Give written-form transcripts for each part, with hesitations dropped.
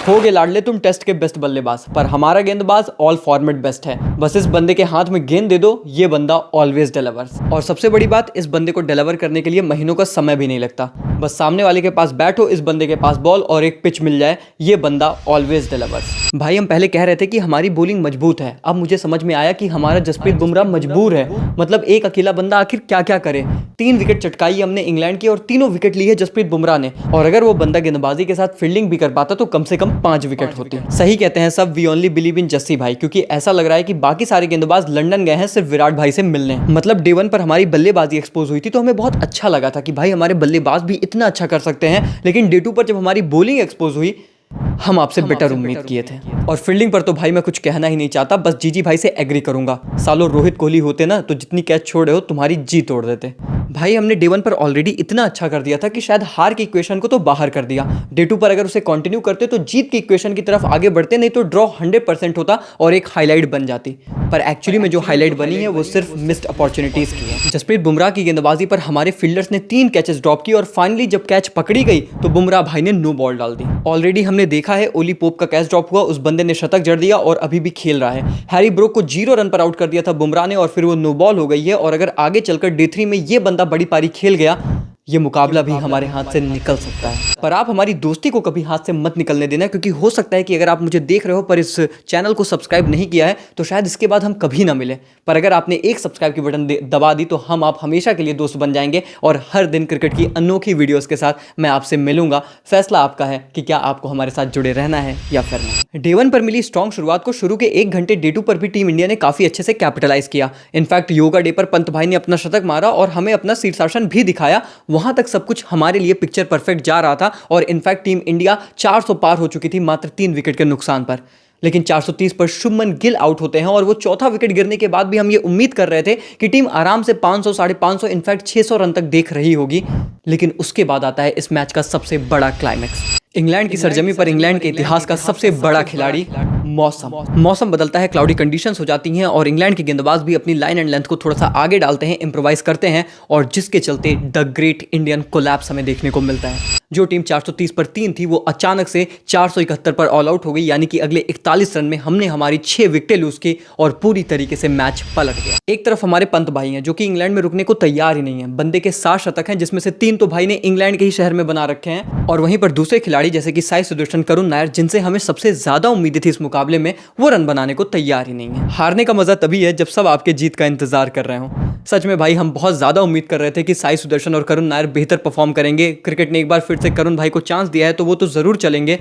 हो गए लाडले तुम टेस्ट के बेस्ट बल्लेबाज, पर हमारा गेंदबाज ऑल फॉर्मेट बेस्ट है। बस इस बंदे के हाथ में गेंद दे दो, ये बंदा ऑलवेज डिलीवर्स। और सबसे बड़ी बात, इस बंदे को डिलीवर करने के लिए महीनों का समय भी नहीं लगता। बस सामने वाले के पास बैट हो, इस बंदे के पास बॉल और एक पिच मिल जाए, ये बंदा ऑलवेज डिलीवर्स। भाई हम पहले कह रहे थे कि हमारी बॉलिंग मजबूत है, अब मुझे समझ में आया कि हमारा जसप्रीत बुमराह मजबूर है। मतलब एक अकेला बंदा आखिर क्या क्या करे। 3 विकेट चटकाई हमने इंग्लैंड की और तीनों विकेट ली है जसप्रीत बुमराह ने। और अगर वो बंदा गेंदबाजी के साथ फील्डिंग भी कर पाता तो कम से कम 5 विकेट होती। सही कहते हैं सब, we only believe in Jassi भाई, क्योंकि ऐसा लग रहा है कि बाकी सारे गेंदबाज लंदन गए हैं सिर्फ विराट भाई से मिलने। मतलब डे 1 पर हमारी बल्लेबाजी एक्सपोज हुई थी तो हमें बहुत अच्छा लगा था कि भाई हमारे बल्लेबाज भी इतना अच्छा कर सकते हैं, लेकिन डे 2 पर जब हमारी बॉलिंग एक्सपोज हुई हम आपसे बेटर उम्मीद किए थे। और फील्डिंग पर तो भाई मैं कुछ कहना ही नहीं चाहता, बस जीजी भाई से एग्री करूंगा। सालों रोहित कोहली होते ना तो जितनी कैच छोड़े हो तुम्हारी जी तोड़ देते। भाई हमने डे 1 पर ऑलरेडी इतना अच्छा कर दिया था कि शायद हार की इक्वेशन को तो बाहर कर दिया। डे 2 पर अगर उसे कंटिन्यू करते तो जीत की इक्वेशन की तरफ आगे बढ़ते, नहीं तो ड्रॉ 100% होता और एक हाईलाइट बन जाती। पर एक्चुअली में जो हाईलाइट बनी है वो सिर्फ मिस्ड अपॉर्चुनिटीज की है। जसप्रीत बुमराह की गेंदबाजी पर हमारे फील्डर्स ने 3 कैचेस ड्रॉप की और फाइनली जब कैच पकड़ी गई तो बुमराह भाई ने नो बॉल डाल दी। ऑलरेडी हमने देखा है ओली पोप का कैच ड्रॉप हुआ, उस बंदे ने शतक जड़ दिया और अभी भी खेल रहा है। हैरी ब्रोक को 0 रन पर आउट कर दिया था बुमराह ने और फिर वो नो बॉल हो गई है। और अगर आगे चलकर डे 3 में ये बंदा बड़ी पारी खेल गया, ये मुकाबला भी हमारे हाथ से निकल सकता है। पर आप हमारी दोस्ती को कभी हाथ से मत निकलने देना, क्योंकि हो सकता है कि अगर आप मुझे देख रहे हो पर इस चैनल को सब्सक्राइब नहीं किया है तो शायद इसके बाद हम कभी ना मिले। पर अगर आपने एक सब्सक्राइब की बटन दबा दी तो हम आप हमेशा के लिए दोस्त बन जाएंगे और हर दिन क्रिकेट की अनोखी वीडियोस के साथ मैं आपसे मिलूंगा। फैसला आपका है कि क्या आपको हमारे साथ जुड़े रहना है या फिर नहीं। डे 1 पर मिली स्ट्रॉन्ग शुरुआत को शुरू के 1 घंटे डे 2 पर भी टीम इंडिया ने काफी अच्छे से कैपिटलाइज किया। इनफैक्ट योगा डे पर पंत भाई ने अपना शतक मारा और हमें अपना शीर्षासन भी दिखाया। वहां तक सब कुछ हमारे लिए पिक्चर परफेक्ट जा रहा था और इनफैक्ट टीम इंडिया 400 पार हो चुकी थी मात्र 3 विकेट के नुकसान पर। लेकिन 430 पर शुभमन गिल आउट होते हैं और वो चौथा विकेट गिरने के बाद भी हम ये उम्मीद कर रहे थे कि टीम आराम से 500, 550, इनफैक्ट 600 रन तक देख रही होगी। लेकिन उसके बाद आता है इस मैच का सबसे बड़ा क्लाइमैक्स। इंग्लैंड की सरजमी पर इंग्लैंड के इतिहास का सबसे बड़ा खिलाड़ी मौसम बदलता है, क्लाउडी कंडीशंस हो जाती हैं और इंग्लैंड के गेंदबाज भी अपनी लाइन एंड लेंथ को थोड़ा सा आगे डालते हैं, इंप्रोवाइज करते हैं और जिसके चलते द ग्रेट इंडियन कोलैप्स हमें देखने को मिलता है। जो टीम 430 पर 3 थी वो अचानक से 471 पर ऑल आउट हो गई, यानी कि अगले 41 रन में हमने हमारी 6 विकेटें लूज की और पूरी तरीके से मैच पलट गया। एक तरफ हमारे पंत भाई हैं जो कि इंग्लैंड में रुकने को तैयार ही नहीं है। बंदे के 7 शतक हैं जिसमें से 3 तो भाई ने इंग्लैंड के ही शहर में बना रखे हैं। और वहीं पर दूसरे खिलाड़ी जैसे कि साई सुदर्शन, करुण नायर, जिनसे हमें सबसे ज्यादा उम्मीदें थी इस मुकाबले में, वो रन बनाने को तैयार ही नहीं है। हारने का मजा तभी है जब सब आपके जीत का इंतजार कर रहे हो। सच में भाई हम बहुत ज्यादा उम्मीद कर रहे थे कि साई सुदर्शन और करुण नायर बेहतर परफॉर्म करेंगे। क्रिकेट ने एक बार फिर से करुण भाई को चांस दिया है तो वो तो जरूर चलेंगे,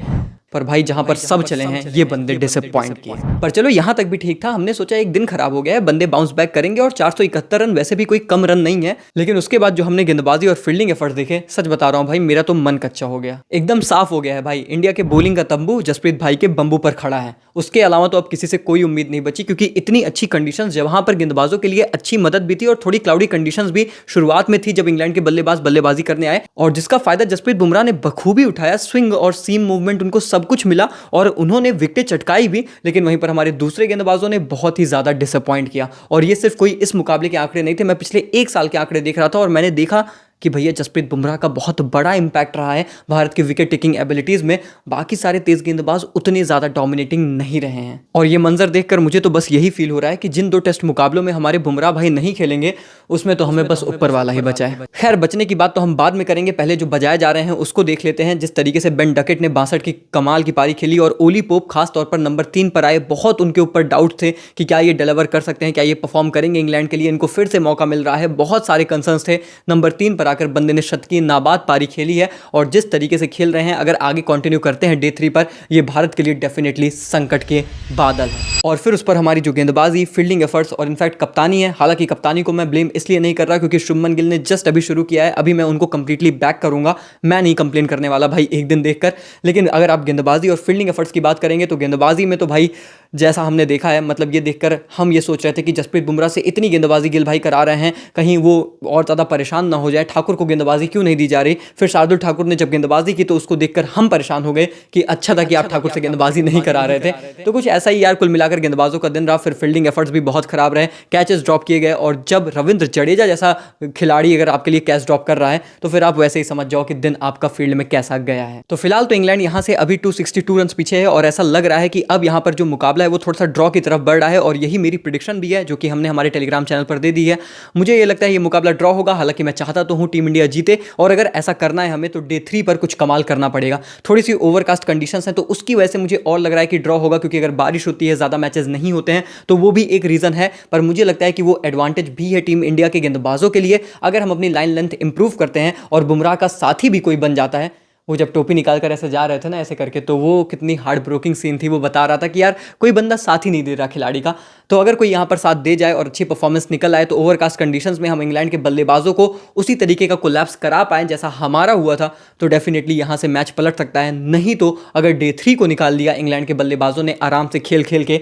पर भाई जहां पर सब चले हैं ये बंदे डिसअपॉइंट किए। पर चलो यहां तक भी ठीक था। हमने सोचा एक दिन खराब हो गया है, बंदे बाउंस बैक करेंगे और 471 रन वैसे भी कोई कम रन नहीं है। लेकिन उसके बाद जो हमने गेंदबाजी और फील्डिंग एफर्ट्स देखे, सच बता रहा हूं भाई मेरा तो मन कच्चा हो गया। एकदम साफ हो गया है भाई, इंडिया के बॉलिंग का तंबू जसप्रीत भाई के बंबू पर खड़ा है। उसके अलावा तो अब किसी से कोई उम्मीद नहीं बची, क्योंकि इतनी अच्छी कंडीशंस जहां पर गेंदबाजों के लिए अच्छी मदद भी थी और थोड़ी क्लाउडी कंडीशंस भी शुरुआत में थी जब इंग्लैंड के बल्लेबाज बल्लेबाजी करने आए, और जिसका फायदा जसप्रीत बुमराह ने बखूबी उठाया। स्विंग और सीम मूवमेंट उनको सब कुछ मिला और उन्होंने विकेट चटकाई भी। लेकिन वहीं पर हमारे दूसरे गेंदबाजों ने बहुत ही ज्यादा डिसअपॉइंट किया। और ये सिर्फ कोई इस मुकाबले के आंकड़े नहीं थे, मैं पिछले 1 साल के आंकड़े देख रहा था और मैंने देखा कि भैया जसप्रीत बुमराह का बहुत बड़ा इंपैक्ट रहा है भारत की विकेट टेकिंग एबिलिटीज में। बाकी सारे तेज गेंदबाज उतने ज्यादा डोमिनेटिंग नहीं रहे हैं। और ये मंजर देखकर मुझे तो बस यही फील हो रहा है कि जिन 2 टेस्ट मुकाबलों में हमारे बुमराह भाई नहीं खेलेंगे उसमें तो हमें बस ऊपर वाला ही बचा है। खैर बचने की बात तो हम बाद में करेंगे, पहले जो बजाए जा रहे हैं उसको देख लेते हैं। जिस तरीके से बेन डकेट ने 62 की कमाल की पारी खेली और ओली पोप खास तौर पर नंबर 3 पर आए, बहुत उनके ऊपर डाउट थे कि क्या ये डिलीवर कर सकते हैं, क्या ये परफॉर्म करेंगे इंग्लैंड के लिए, इनको फिर से मौका मिल रहा है, बहुत सारे कंसर्न्स थे। नंबर 3 पर आकर बंदे ने की नाबाद पारी खेली है और जिस तरीके से खेल रहे हैं अगर आगे कंटिन्यू करते हैं डे 3 पर, ये भारत के लिए डेफिनेटली संकट के बादल है। और फिर उस पर हमारी जो गेंदबाजी, फील्डिंग एफर्ट्स और इनफैक्ट कप्तानी है, हालांकि कप्तानी को मैं ब्लेम इसलिए नहीं कर रहा क्योंकि शुभमन गिल ने जस्ट अभी शुरू किया है, अभी मैं उनको कंप्लीटली बैक करूंगा, मैं नहीं कंप्लेन करने वाला भाई एक दिन देखकर। लेकिन अगर आप गेंदबाजी और फील्डिंग एफर्ट्स की बात करेंगे तो गेंदबाजी में तो भाई जैसा हमने देखा है, मतलब ये देखकर हम ये सोच रहे थे कि जसप्रीत बुमराह से इतनी गेंदबाजी गिल भाई करा रहे हैं, कहीं वो और ज़्यादा परेशान ना हो जाए, ठाकुर को गेंदबाजी क्यों नहीं दी जा रही। फिर शार्दुल ठाकुर ने जब गेंदबाजी की तो उसको देखकर हम परेशान हो गए कि अच्छा था कि आप ठाकुर से गेंदबाजी नहीं करा रहे थे। तो कुछ ऐसा ही यार कुल मिलाकर गेंदबाजों का दिन रहा। फिर फील्डिंग एफर्ट्स भी बहुत खराब रहे, कैचेस ड्रॉप किए गए, और जब रविंद्र जडेजा जैसा खिलाड़ी अगर आपके लिए कैच ड्रॉप कर रहा है तो फिर आप वैसे ही समझ जाओ कि दिन आपका फील्ड में कैसा गया है। तो फिलहाल तो इंग्लैंड यहाँ से अभी 262 रन पीछे है, और ऐसा लग रहा है कि अब यहाँ पर जो मुकाबला है वो थोड़ा सा ड्रॉ की तरफ बढ़ रहा है, और यही मेरी प्रिडिक्शन भी है जो कि हमने हमारे टेलीग्राम चैनल पर दे दी है। मुझे ये लगता है ये मुकाबला ड्रॉ होगा, हालांकि मैं चाहता तो हूँ टीम इंडिया जीते, और अगर ऐसा करना है हमें तो डे 3 पर कुछ कमाल करना पड़ेगा। थोड़ी सी ओवरकास्ट कंडीशंस हैं तो उसकी वजह से मुझे और लग रहा है कि ड्रॉ होगा, क्योंकि अगर बारिश होती है, ज़्यादा मैचेस नहीं होते हैं, तो वो भी एक रीज़न है। पर मुझे लगता है कि वो एडवांटेज भी है टीम इंडिया के गेंदबाजों के लिए, अगर हम अपनी लाइन लेंथ इंप्रूव करते हैं और बुमराह का साथी भी कोई बन जाता है। वो जब टोपी निकाल कर ऐसे जा रहे थे ना ऐसे करके, तो वो कितनी हार्ट ब्रोकिंग सीन थी। वो बता रहा था कि यार कोई बंदा साथ ही नहीं दे रहा खिलाड़ी का। तो अगर कोई यहाँ पर साथ दे जाए और अच्छी परफॉर्मेंस निकल आए तो ओवरकास्ट कंडीशंस में हम इंग्लैंड के बल्लेबाजों को उसी तरीके का कोलैप्स करा पाएँ जैसा हमारा हुआ था, तो डेफिनेटली यहाँ से मैच पलट सकता है। नहीं तो अगर डे 3 को निकाल लिया इंग्लैंड के बल्लेबाजों ने आराम से खेल खेल के,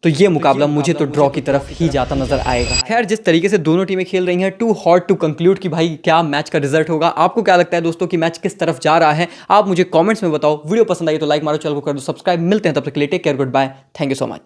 तो ये मुकाबला मुझे तो ड्रॉ की तरफ ही जाता नजर आएगा। खैर, जिस तरीके से दोनों टीमें खेल रही हैं, टू हॉट टू कंक्लूड कि भाई क्या मैच का रिजल्ट होगा। आपको क्या लगता है दोस्तों कि मैच किस तरफ जा रहा है? आप मुझे कमेंट्स में बताओ। वीडियो पसंद आई तो लाइक मारो, चैनल को कर दो सब्सक्राइब। मिलते हैं तब तक के लिए, take care, goodbye, thank you so much.